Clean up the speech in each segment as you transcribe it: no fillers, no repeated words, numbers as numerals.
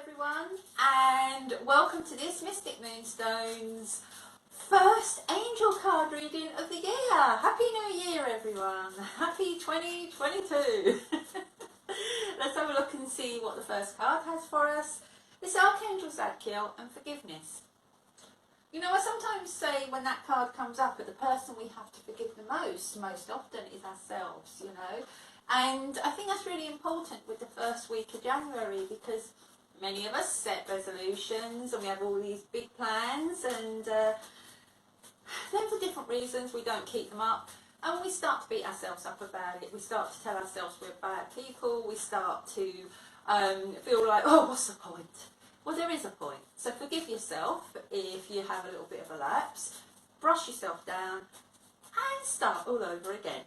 everyone, and welcome to this Mystic Moonstones first angel card reading of the year. Happy New Year, everyone. Happy 2022. Let's have a look and see what the first card has for us. It's Archangel Zadkiel and forgiveness. You know, I sometimes say when that card comes up that the person we have to forgive the most often is ourselves, you know. And I think that's really important with the first week of January, because many of us set resolutions and we have all these big plans, and then for different reasons we don't keep them up, and we start to beat ourselves up about it. We start to tell ourselves we're bad people. We start to feel like, oh, what's the point? Well, there is a point. So forgive yourself if you have a little bit of a lapse, brush yourself down and start all over again.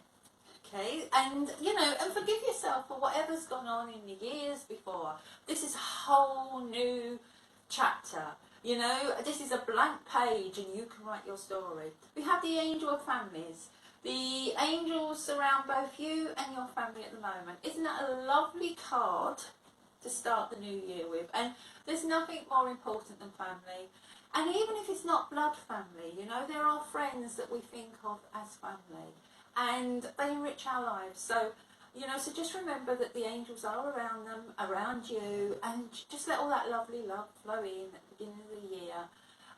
Okay, and you know, and forgive yourself for whatever's gone on in the years before. This is a whole new chapter. You know, this is a blank page and you can write your story. We have the angel of families. The angels surround both you and your family at the moment. Isn't that a lovely card to start the new year with? And there's nothing more important than family. And even if it's not blood family, you know, there are friends that we think of as family, and they enrich our lives. So, you know, so just remember that the angels are around them, around you, and just let all that lovely love flow in at the beginning of the year.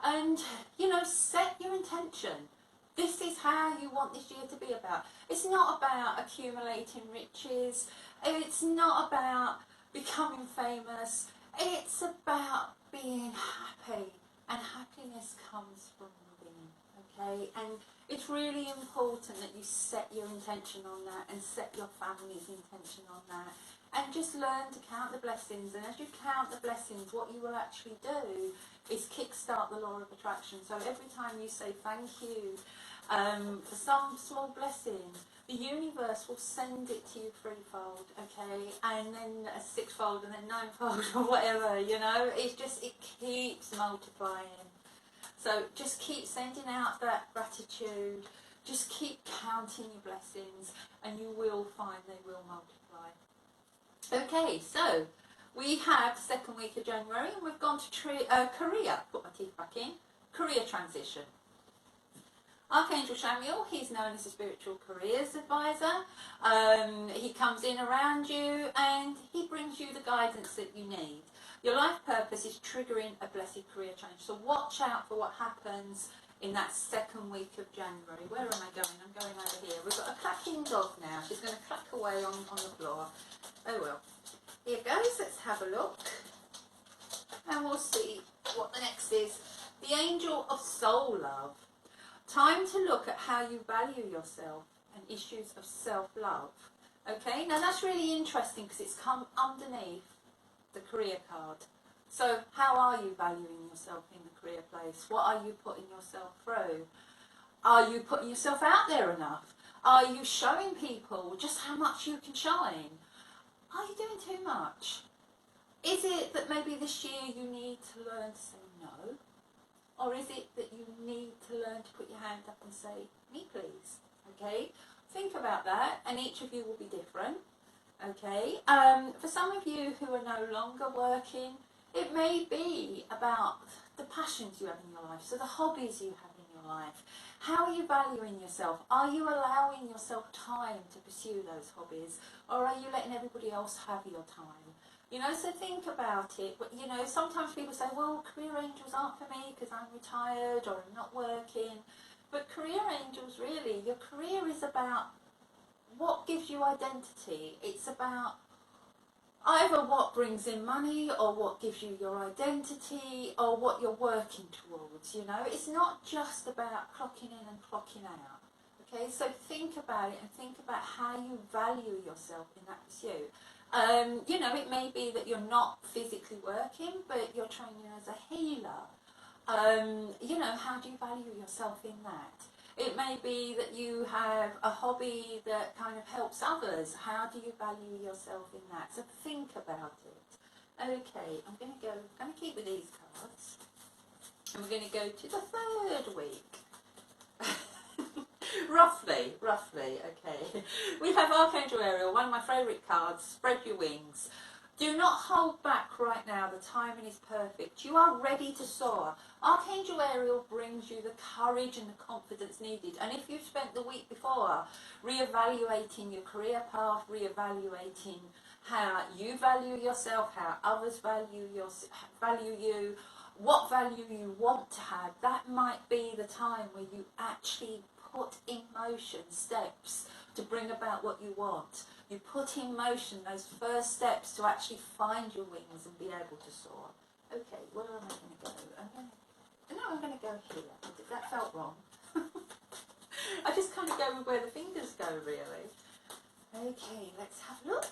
And, you know, set your intention. This is how you want this year to be about. It's not about accumulating riches. It's not about becoming famous. It's about being happy. And happiness comes from within, okay? And it's really important that you set your intention on that and set your family's intention on that. And just learn to count the blessings. And as you count the blessings, what you will actually do is kickstart the law of attraction. So every time you say thank you for some small blessing, the universe will send it to you threefold, okay? And then a sixfold, and then ninefold, or whatever, you know? It keeps multiplying. So just keep sending out that gratitude. Just keep counting your blessings, and you will find they will multiply. Okay, so we have the second week of January, and we've gone to career. Put my teeth back in. Career transition. Archangel Chamuel, he's known as a spiritual careers advisor. He comes in around you and he brings you the guidance that you need. Your life purpose is triggering a blessed career change. So watch out for what happens in that second week of January. Where am I going? I'm going over here. We've got a clacking dog now. She's going to clack away on the floor. Oh well. Here goes. Let's have a look. And we'll see what the next is. The Angel of Soul Love. Time to look at how you value yourself and issues of self-love. Okay, now that's really interesting because it's come underneath the career card. So how are you valuing yourself in the career place? What are you putting yourself through? Are you putting yourself out there enough? Are you showing people just how much you can shine? Are you doing too much? Is it that maybe this year you need to learn to say no? Or is it that you need to learn to put your hand up and say, me please? Okay, think about that, and each of you will be different. Okay, for some of you who are no longer working, it may be about the passions you have in your life, so the hobbies you have in your life. How are you valuing yourself? Are you allowing yourself time to pursue those hobbies, or are you letting everybody else have your time? You know, so think about it. But, you know, sometimes people say, well, career angels aren't for me because I'm retired or I'm not working. But career angels, really, your career is about what gives you identity. It's about either what brings in money or what gives you your identity or what you're working towards, you know. It's not just about clocking in and clocking out. Okay, so think about it and think about how you value yourself in that pursuit. You know, it may be that you're not physically working, but you're training as a healer. You know, how do you value yourself in that? It may be that you have a hobby that kind of helps others. How do you value yourself in that? So think about it. Okay, I'm going to keep with these cards. And we're going to go to the third week. Roughly, okay. We have Archangel Ariel, one of my favourite cards, Spread Your Wings. Do not hold back right now. The timing is perfect. You are ready to soar. Archangel Ariel brings you the courage and the confidence needed. And if you've spent the week before reevaluating your career path, reevaluating how you value yourself, how others value you, what value you want to have, that might be the time where you actually put in motion steps to bring about what you want. You put in motion those first steps to actually find your wings and be able to soar. Okay, where am I going to go? I'm going to go here. That felt wrong. I just kind of go with where the fingers go, really. Okay, let's have a look.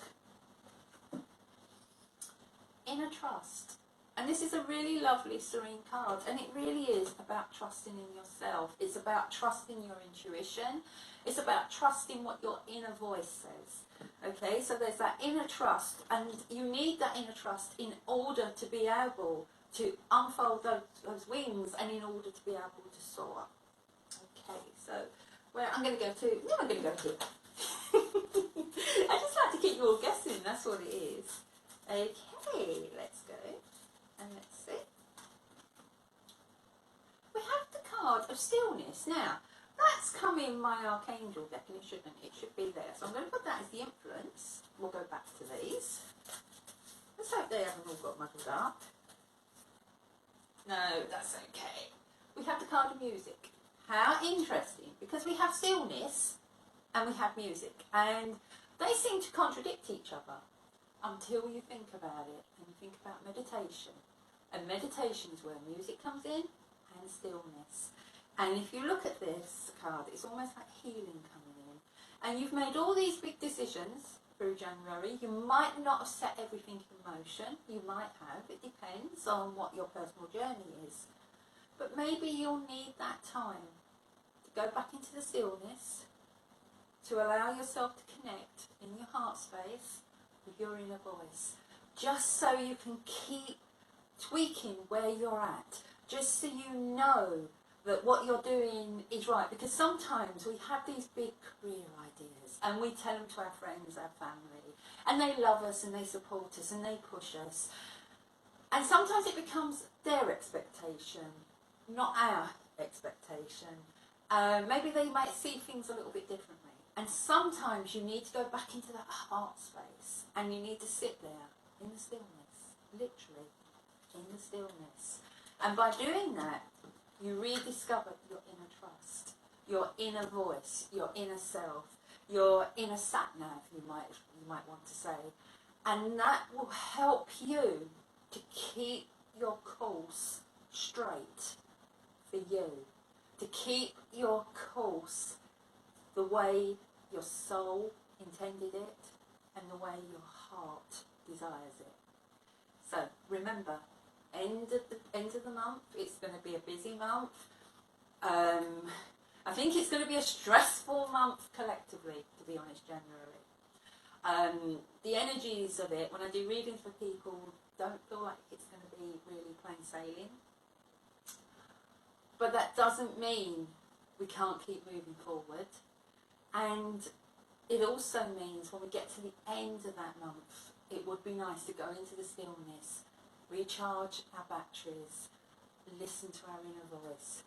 Inner trust. And this is a really lovely, serene card. And it really is about trusting in yourself. It's about trusting your intuition. It's about trusting what your inner voice says. Okay, so there's that inner trust. And you need that inner trust in order to be able to unfold those wings and in order to be able to soar. Okay, so where I'm going to go to... No, I'm going to go here. I just like to keep you all guessing. That's what it is. Okay, let's go. And let's see. We have the card of stillness. Now, that's come in my Archangel deck, and it shouldn't. It should be there. So I'm going to put that as the influence. We'll go back to these. Let's hope they haven't all got muddled up. No, that's okay. We have the card of music. How interesting, because we have stillness and we have music, and they seem to contradict each other until you think about it and you think about meditation. And meditation is where music comes in and stillness. And if you look at this card, it's almost like healing coming in. And you've made all these big decisions through January. You might not have set everything in motion. You might have. It depends on what your personal journey is. But maybe you'll need that time to go back into the stillness, to allow yourself to connect in your heart space with your inner voice, just so you can keep tweaking where you're at, just so you know that what you're doing is right. Because sometimes we have these big career ideas and we tell them to our friends, our family, and they love us and they support us and they push us, and sometimes it becomes their expectation, not our expectation. Maybe they might see things a little bit differently, and sometimes you need to go back into that heart space and you need to sit there in the stillness, literally in the stillness. And by doing that, you rediscover your inner trust, your inner voice, your inner self, your inner sat-nav, you might want to say. And that will help you to keep your course straight for you, to keep your course the way your soul intended it and the way your heart desires it. So remember, end of the month, it's going to be a busy month. I think it's going to be a stressful month collectively, to be honest, January. The energies of it, when I do readings for people, don't feel like it's going to be really plain sailing. But that doesn't mean we can't keep moving forward. And it also means when we get to the end of that month, it would be nice to go into the stillness, recharge our batteries, listen to our inner voice,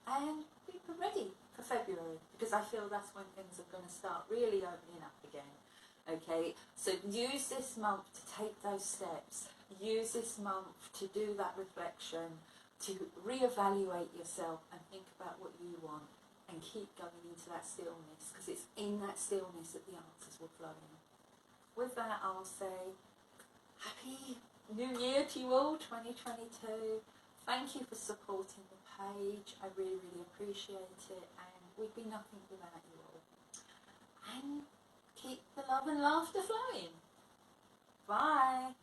and be ready for February, because I feel that's when things are going to start really opening up again. Okay, so use this month to take those steps, use this month to do that reflection, to reevaluate yourself and think about what you want, and keep going into that stillness, because it's in that stillness that the answers will flow in. With that, I'll say Happy New Year to you all, 2022. Thank you for supporting the page. I really, really appreciate it, and we'd be nothing without you all. And keep the love and laughter flowing. Bye.